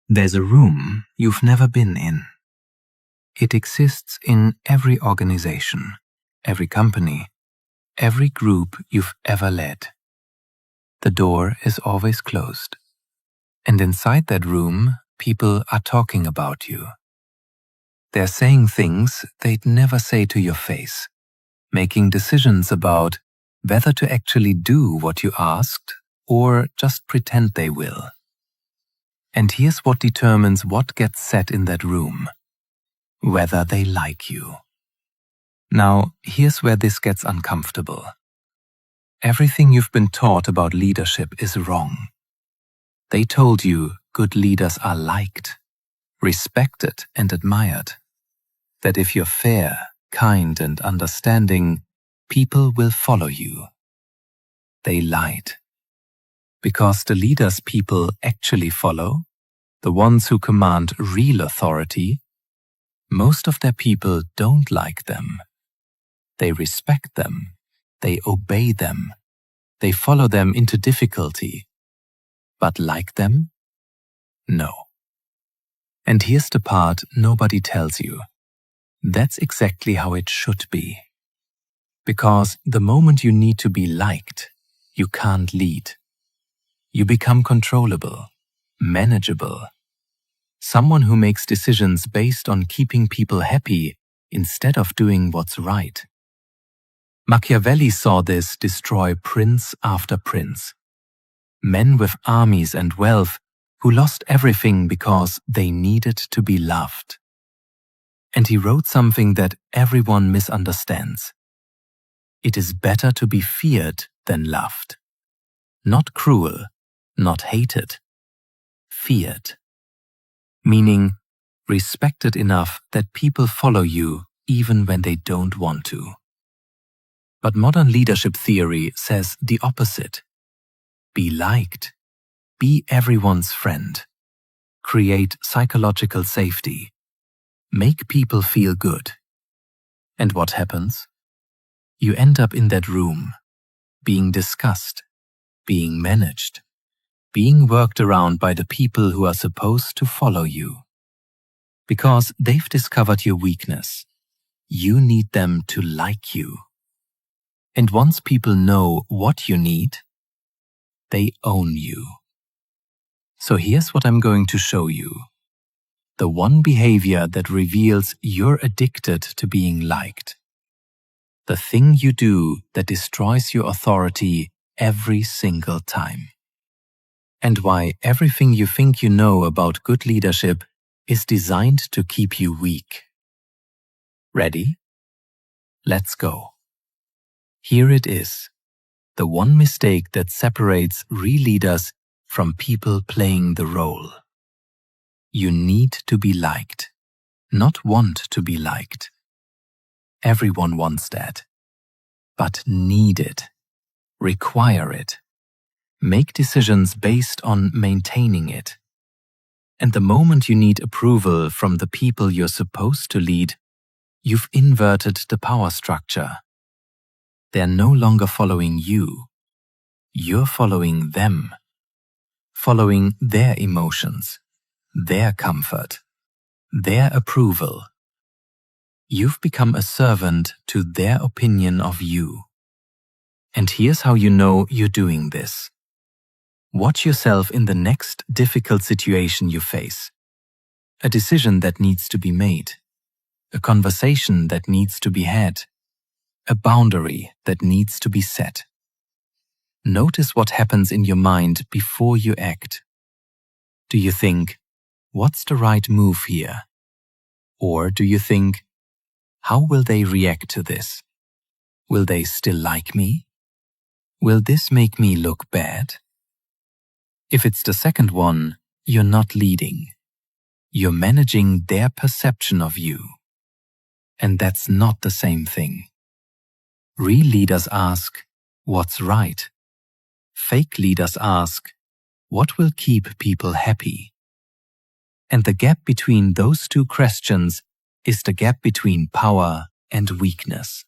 There's a room you've never been in. It exists in every organization, every company, every group you've ever led. The door is always closed. And inside that room, people are talking about you. They're saying things they'd never say to your face, making decisions about whether to actually do what you asked or just pretend they will. And here's what determines what gets said in that room: whether they like you. Now, here's where this gets uncomfortable. Everything you've been taught about leadership is wrong. They told you good leaders are liked, respected and admired. That if you're fair, kind and understanding, people will follow you. They lied. Because the leaders people actually follow, the ones who command real authority, most of their people don't like them. They respect them. They obey them. They follow them into difficulty. But like them? No. And here's the part nobody tells you. That's exactly how it should be. Because the moment you need to be liked, you can't lead. You become controllable, manageable. Someone who makes decisions based on keeping people happy instead of doing what's right. Machiavelli saw this destroy prince after prince. Men with armies and wealth who lost everything because they needed to be loved. And he wrote something that everyone misunderstands. It is better to be feared than loved. Not cruel, not hated. Feared. Meaning, respected enough that people follow you even when they don't want to. But modern leadership theory says the opposite. Be liked. Be everyone's friend. Create psychological safety. Make people feel good. And what happens? You end up in that room, being discussed, being managed, being worked around by the people who are supposed to follow you. Because they've discovered your weakness. You need them to like you. And once people know what you need, they own you. So here's what I'm going to show you. The one behavior that reveals you're addicted to being liked. The thing you do that destroys your authority every single time. And why everything you think you know about good leadership is designed to keep you weak. Ready? Let's go. Here it is, the one mistake that separates real leaders from people playing the role. You need to be liked, not want to be liked. Everyone wants that. But need it, require it, make decisions based on maintaining it. And the moment you need approval from the people you're supposed to lead, you've inverted the power structure. They're no longer following you. You're following them, following their emotions, their comfort, their approval. You've become a servant to their opinion of you. And here's how you know you're doing this. Watch yourself in the next difficult situation you face. A decision that needs to be made. A conversation that needs to be had. A boundary that needs to be set. Notice what happens in your mind before you act. Do you think, what's the right move here? Or do you think, how will they react to this? Will they still like me? Will this make me look bad? If it's the second one, you're not leading. You're managing their perception of you. And that's not the same thing. Real leaders ask, what's right? Fake leaders ask, what will keep people happy? And the gap between those two questions is the gap between power and weakness.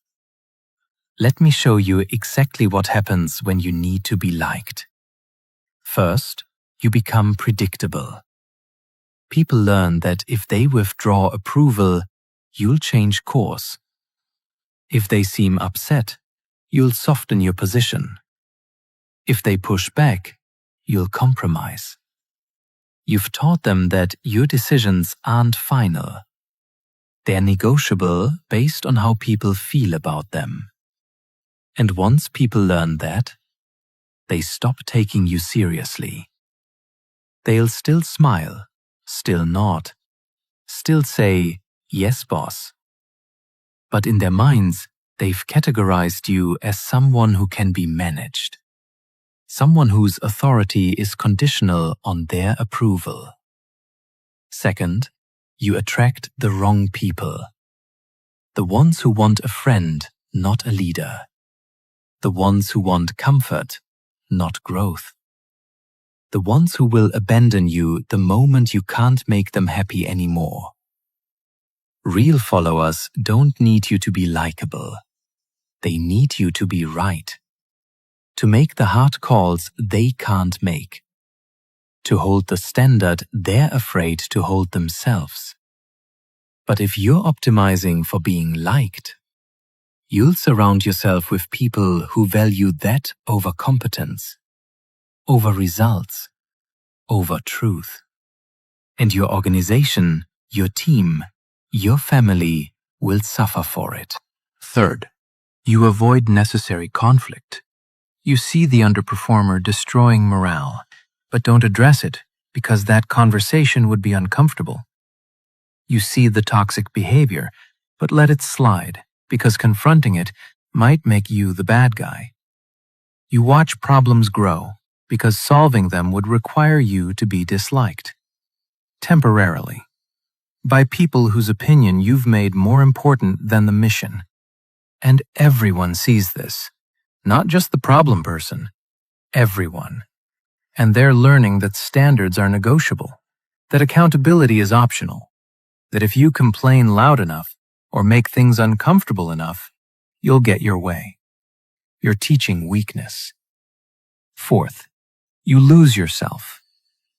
Let me show you exactly what happens when you need to be liked. First, you become predictable. people learn that if they withdraw approval, you'll change course. If they seem upset, you'll soften your position. If they push back, you'll compromise. You've taught them that your decisions aren't final. They're negotiable based on how people feel about them. And once people learn that, they stop taking you seriously. They'll still smile, still nod, still say, "Yes, boss." But in their minds, they've categorized you as someone who can be managed. Someone whose authority is conditional on their approval. Second, you attract the wrong people. The ones who want a friend, not a leader. The ones who want comfort, not growth. The ones who will abandon you the moment you can't make them happy anymore. Real followers don't need you to be likable. They need you to be right. To make the hard calls they can't make. To hold the standard they're afraid to hold themselves. But if you're optimizing for being liked, you'll surround yourself with people who value that over competence, over results, over truth. And your organization, your team, your family will suffer for it. Third, you avoid necessary conflict. You see the underperformer destroying morale, but don't address it because that conversation would be uncomfortable. You see the toxic behavior, but let it slide because confronting it might make you the bad guy. You watch problems grow because solving them would require you to be disliked. Temporarily. By people whose opinion you've made more important than the mission. And everyone sees this. Not just the problem person. Everyone. And they're learning that standards are negotiable. That accountability is optional. That if you complain loud enough or make things uncomfortable enough, you'll get your way. You're teaching weakness. Fourth, you lose yourself.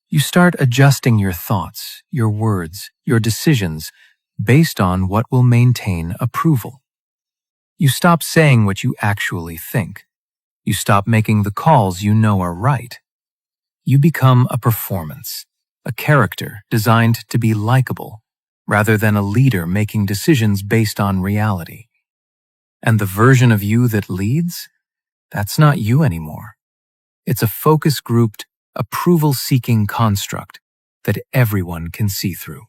You start adjusting your thoughts, your words, your decisions based on what will maintain approval. You stop saying what you actually think. You stop making the calls you know are right. You become a performance, a character designed to be likable, rather than a leader making decisions based on reality. And the version of you that leads? That's not you anymore. It's a focus-grouped, approval-seeking construct that everyone can see through.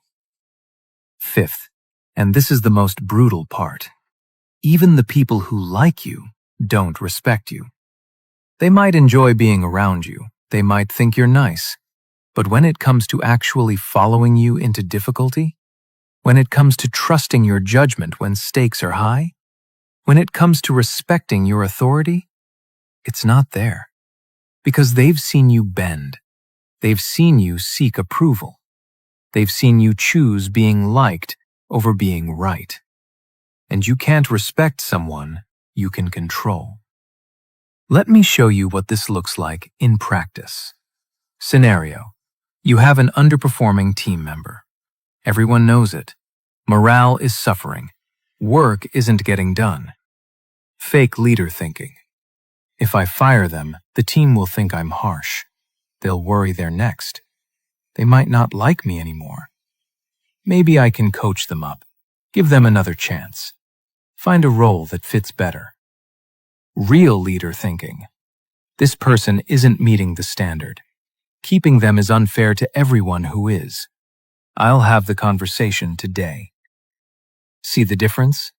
Fifth, and this is the most brutal part, even the people who like you don't respect you. They might enjoy being around you, they might think you're nice, but when it comes to actually following you into difficulty, when it comes to trusting your judgment when stakes are high, when it comes to respecting your authority, it's not there. Because they've seen you bend. They've seen you seek approval. They've seen you choose being liked over being right. And you can't respect someone you can control. Let me show you what this looks like in practice. Scenario: you have an underperforming team member. Everyone knows it. Morale is suffering. Work isn't getting done. Fake leader thinking. If I fire them, the team will think I'm harsh. They'll worry they're next. They might not like me anymore. Maybe I can coach them up. Give them another chance. Find a role that fits better. Real leader thinking. This person isn't meeting the standard. Keeping them is unfair to everyone who is. I'll have the conversation today. See the difference?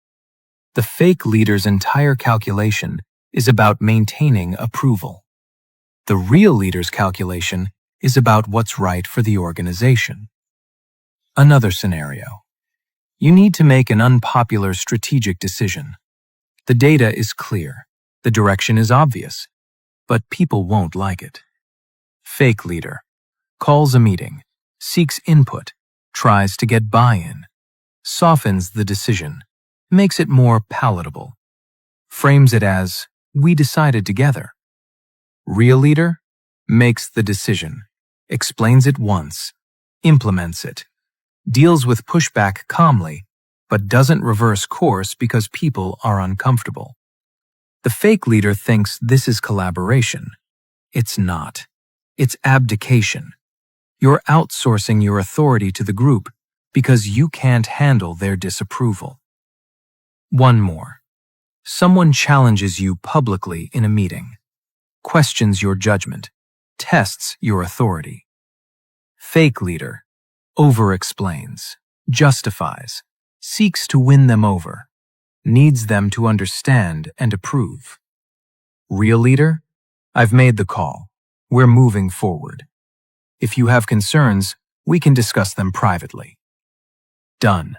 The fake leader's entire calculation is about maintaining approval. The real leader's calculation is about what's right for the organization. Another scenario. You need to make an unpopular strategic decision. The data is clear. The direction is obvious. But people won't like it. Fake leader. Calls a meeting. Seeks input. Tries to get buy-in. Softens the decision. Makes it more palatable. Frames it as, "We decided together." Real leader makes the decision, explains it once, implements it, deals with pushback calmly, but doesn't reverse course because people are uncomfortable. The fake leader thinks this is collaboration. It's not. It's abdication. You're outsourcing your authority to the group because you can't handle their disapproval. One more. Someone challenges you publicly in a meeting, questions your judgment, tests your authority. Fake leader over-explains, justifies, seeks to win them over, needs them to understand and approve. Real leader, I've made the call. We're moving forward. If you have concerns, we can discuss them privately. Done.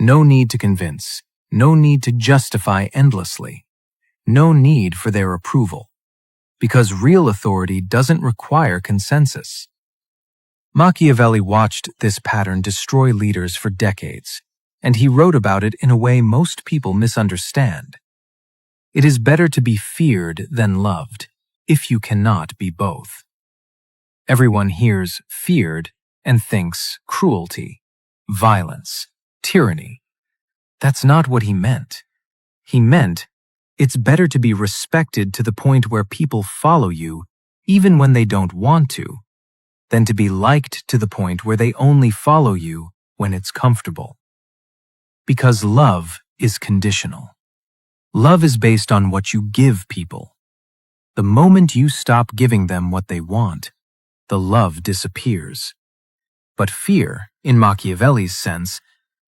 No need to convince, no need to justify endlessly, no need for their approval, because real authority doesn't require consensus. Machiavelli watched this pattern destroy leaders for decades, and he wrote about it in a way most people misunderstand. It is better to be feared than loved, if you cannot be both. Everyone hears feared and thinks cruelty, violence, tyranny. That's not what he meant. He meant it's better to be respected to the point where people follow you, even when they don't want to, than to be liked to the point where they only follow you when it's comfortable. Because love is conditional. Love is based on what you give people. The moment you stop giving them what they want, the love disappears. But fear, in Machiavelli's sense,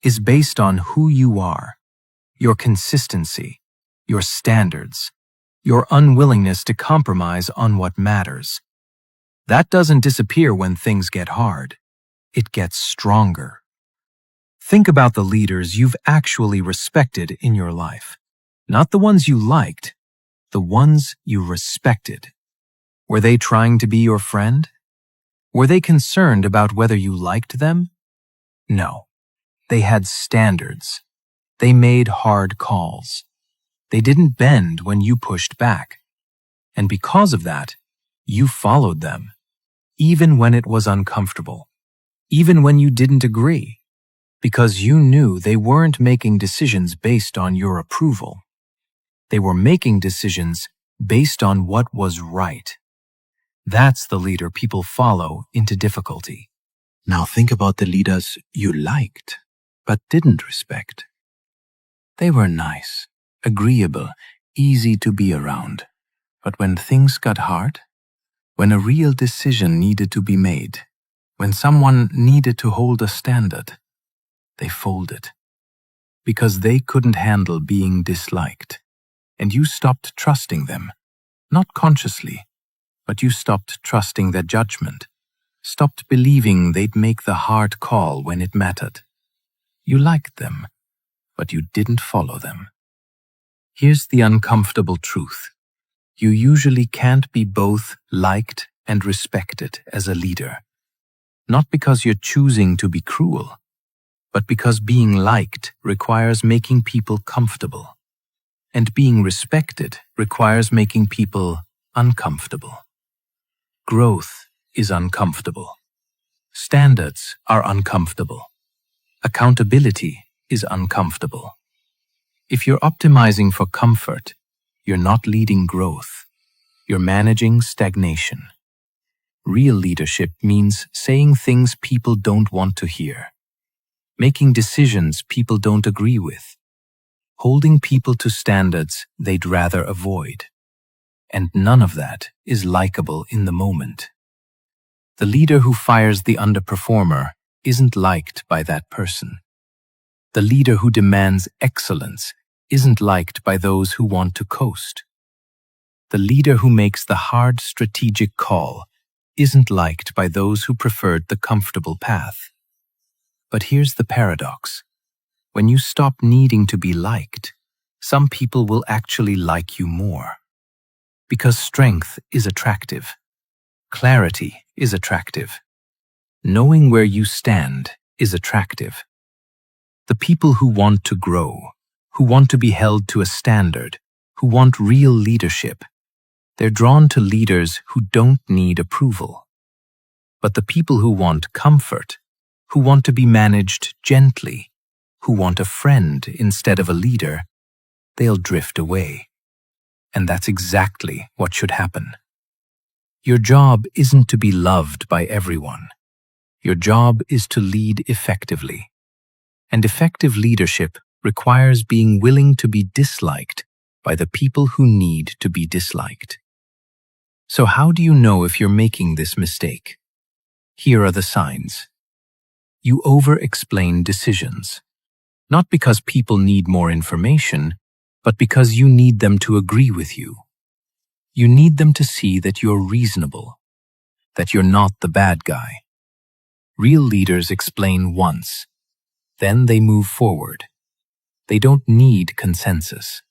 is based on who you are, your consistency, your standards, your unwillingness to compromise on what matters. That doesn't disappear when things get hard. It gets stronger. Think about the leaders you've actually respected in your life. Not the ones you liked, the ones you respected. Were they trying to be your friend? Were they concerned about whether you liked them? No. They had standards. They made hard calls. They didn't bend when you pushed back. And because of that, you followed them, even when it was uncomfortable, even when you didn't agree, because you knew they weren't making decisions based on your approval. They were making decisions based on what was right. That's the leader people follow into difficulty. Now think about the leaders you liked, but didn't respect. They were nice, agreeable, easy to be around. But when things got hard, when a real decision needed to be made, when someone needed to hold a standard, they folded. Because they couldn't handle being disliked. And you stopped trusting them, not consciously, but you stopped trusting their judgment, stopped believing they'd make the hard call when it mattered. You liked them, but you didn't follow them. Here's the uncomfortable truth. You usually can't be both liked and respected as a leader. Not because you're choosing to be cruel, but because being liked requires making people comfortable. And being respected requires making people uncomfortable. Growth is uncomfortable. Standards are uncomfortable. Accountability is uncomfortable. If you're optimizing for comfort, you're not leading growth. You're managing stagnation. Real leadership means saying things people don't want to hear, making decisions people don't agree with, holding people to standards they'd rather avoid. And none of that is likable in the moment. The leader who fires the underperformer isn't liked by that person. The leader who demands excellence isn't liked by those who want to coast. The leader who makes the hard strategic call isn't liked by those who preferred the comfortable path. But here's the paradox. When you stop needing to be liked, some people will actually like you more. Because strength is attractive. Clarity is attractive. Knowing where you stand is attractive. The people who want to grow, who want to be held to a standard, who want real leadership, they're drawn to leaders who don't need approval. But the people who want comfort, who want to be managed gently, who want a friend instead of a leader, they'll drift away. And that's exactly what should happen. Your job isn't to be loved by everyone. Your job is to lead effectively. And effective leadership requires being willing to be disliked by the people who need to be disliked. So how do you know if you're making this mistake? Here are the signs. You over-explain decisions. Not because people need more information, but because you need them to agree with you. You need them to see that you're reasonable, that you're not the bad guy. Real leaders explain once, then they move forward. They don't need consensus.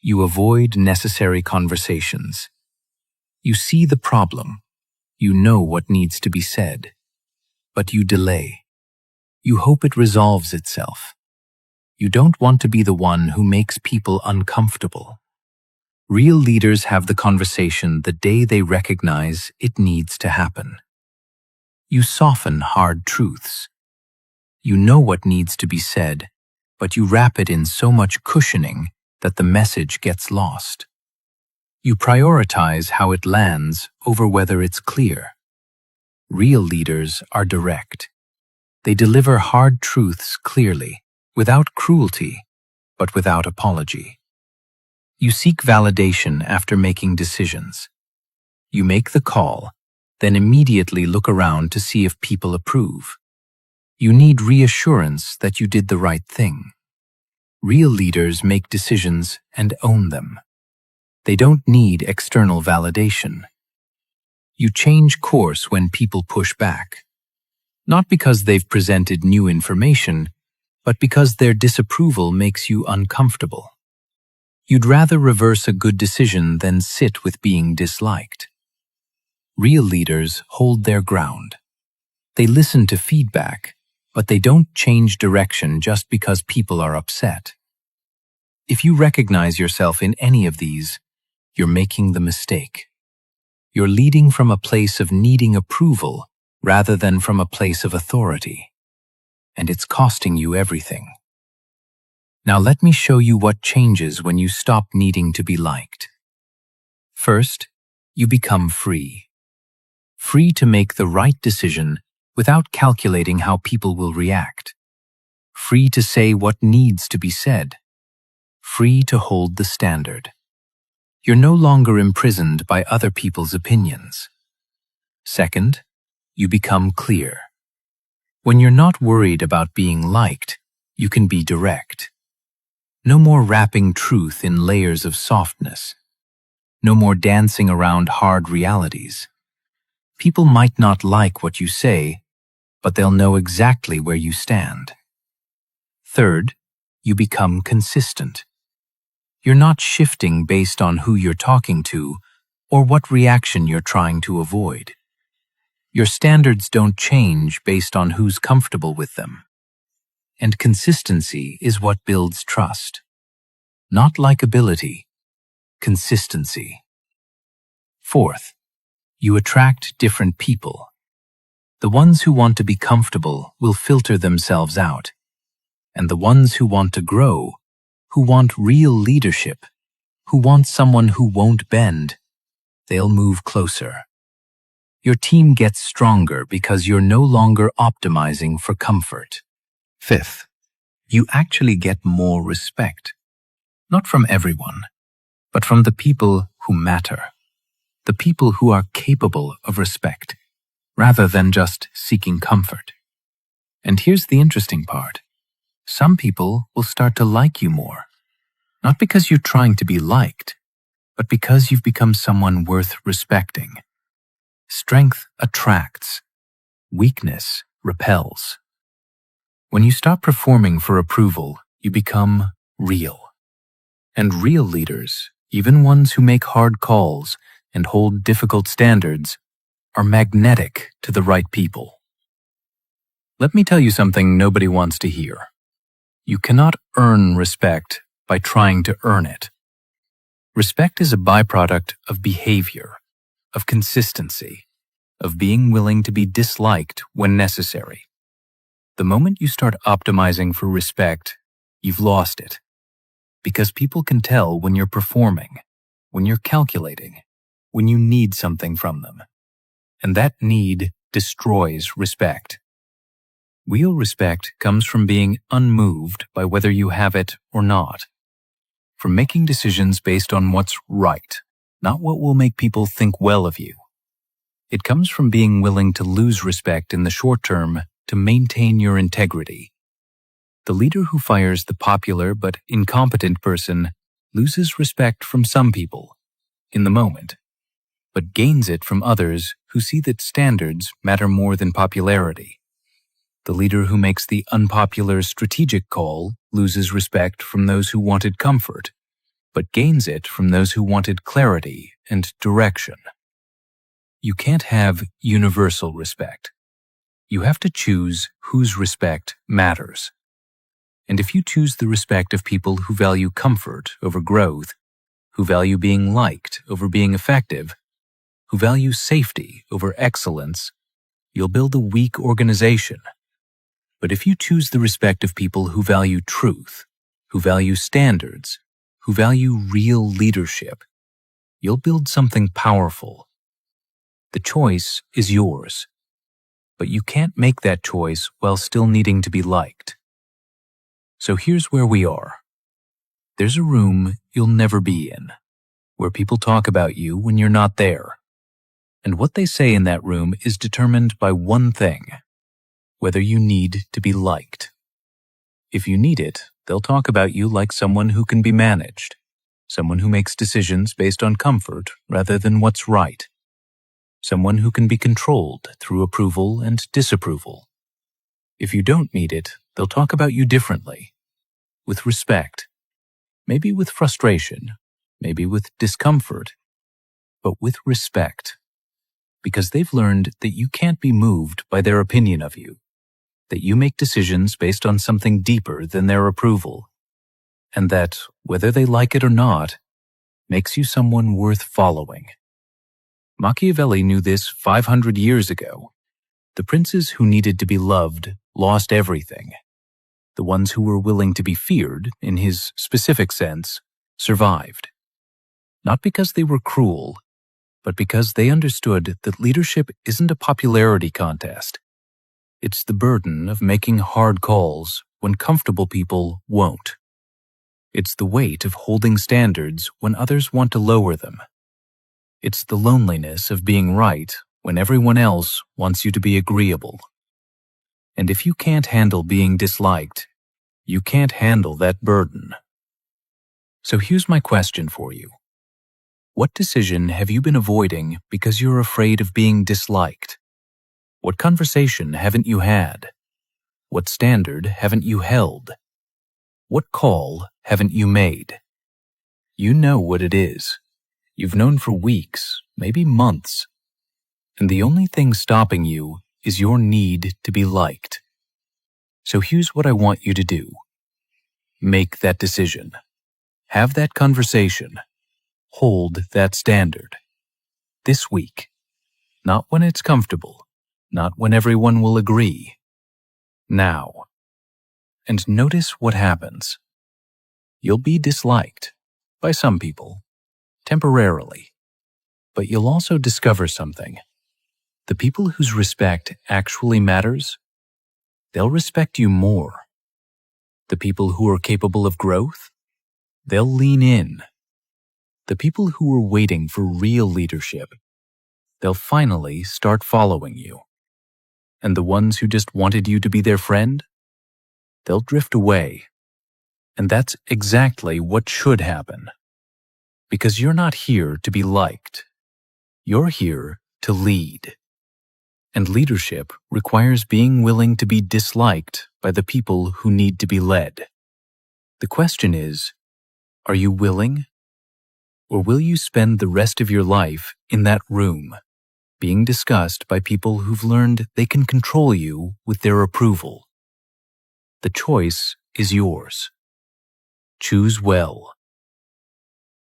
You avoid necessary conversations. You see the problem. You know what needs to be said. But you delay. You hope it resolves itself. You don't want to be the one who makes people uncomfortable. Real leaders have the conversation the day they recognize it needs to happen. You soften hard truths. You know what needs to be said, but you wrap it in so much cushioning that the message gets lost. You prioritize how it lands over whether it's clear. Real leaders are direct. They deliver hard truths clearly, without cruelty, but without apology. You seek validation after making decisions. You make the call, then immediately look around to see if people approve. You need reassurance that you did the right thing. Real leaders make decisions and own them. They don't need external validation. You change course when people push back. Not because they've presented new information, but because their disapproval makes you uncomfortable. You'd rather reverse a good decision than sit with being disliked. Real leaders hold their ground. They listen to feedback, but they don't change direction just because people are upset. If you recognize yourself in any of these, you're making the mistake. You're leading from a place of needing approval rather than from a place of authority. And it's costing you everything. Now let me show you what changes when you stop needing to be liked. First, you become free. Free to make the right decision without calculating how people will react. Free to say what needs to be said. Free to hold the standard. You're no longer imprisoned by other people's opinions. Second, you become clear. When you're not worried about being liked, you can be direct. No more wrapping truth in layers of softness. No more dancing around hard realities. People might not like what you say, but they'll know exactly where you stand. Third, you become consistent. You're not shifting based on who you're talking to or what reaction you're trying to avoid. Your standards don't change based on who's comfortable with them. And consistency is what builds trust. Not likability, consistency. Fourth, you attract different people. The ones who want to be comfortable will filter themselves out. And the ones who want to grow, who want real leadership, who want someone who won't bend, they'll move closer. Your team gets stronger because you're no longer optimizing for comfort. Fifth, you actually get more respect. Not from everyone, but from the people who matter. The people who are capable of respect, rather than just seeking comfort. And here's the interesting part. Some people will start to like you more. Not because you're trying to be liked, but because you've become someone worth respecting. Strength attracts. Weakness repels. When you stop performing for approval, you become real. And real leaders, even ones who make hard calls and hold difficult standards, are magnetic to the right people. Let me tell you something nobody wants to hear. You cannot earn respect by trying to earn it. Respect is a byproduct of behavior, of consistency, of being willing to be disliked when necessary. The moment you start optimizing for respect, you've lost it. Because people can tell when you're performing, when you're calculating, when you need something from them. And that need destroys respect. Real respect comes from being unmoved by whether you have it or not. From making decisions based on what's right, not what will make people think well of you. It comes from being willing to lose respect in the short term to maintain your integrity. The leader who fires the popular but incompetent person loses respect from some people, in the moment, but gains it from others who see that standards matter more than popularity. The leader who makes the unpopular strategic call loses respect from those who wanted comfort, but gains it from those who wanted clarity and direction. You can't have universal respect. You have to choose whose respect matters. And if you choose the respect of people who value comfort over growth, who value being liked over being effective, who value safety over excellence, you'll build a weak organization. But if you choose the respect of people who value truth, who value standards, who value real leadership, you'll build something powerful. The choice is yours, but you can't make that choice while still needing to be liked. So here's where we are. There's a room you'll never be in, where people talk about you when you're not there. And what they say in that room is determined by one thing: whether you need to be liked. If you need it, they'll talk about you like someone who can be managed, someone who makes decisions based on comfort rather than what's right, someone who can be controlled through approval and disapproval. If you don't need it, they'll talk about you differently, with respect, maybe with frustration, maybe with discomfort, but with respect, because they've learned that you can't be moved by their opinion of you, that you make decisions based on something deeper than their approval, and that, whether they like it or not, makes you someone worth following. Machiavelli knew this 500 years ago. The princes who needed to be loved lost everything. The ones who were willing to be feared, in his specific sense, survived. Not because they were cruel, but because they understood that leadership isn't a popularity contest. It's the burden of making hard calls when comfortable people won't. It's the weight of holding standards when others want to lower them. It's the loneliness of being right when everyone else wants you to be agreeable. And if you can't handle being disliked, you can't handle that burden. So here's my question for you. What decision have you been avoiding because you're afraid of being disliked? What conversation haven't you had? What standard haven't you held? What call haven't you made? You know what it is. You've known for weeks, maybe months. And the only thing stopping you is your need to be liked. So here's what I want you to do. Make that decision. Have that conversation. Hold that standard. This week. Not when it's comfortable. Not when everyone will agree. Now. And notice what happens. You'll be disliked by some people, temporarily. But you'll also discover something. The people whose respect actually matters, they'll respect you more. The people who are capable of growth, they'll lean in. The people who are waiting for real leadership, they'll finally start following you. And the ones who just wanted you to be their friend, they'll drift away. And that's exactly what should happen. Because you're not here to be liked. You're here to lead. And leadership requires being willing to be disliked by the people who need to be led. The question is, are you willing? Or will you spend the rest of your life in that room, being discussed by people who've learned they can control you with their approval? The choice is yours. Choose well.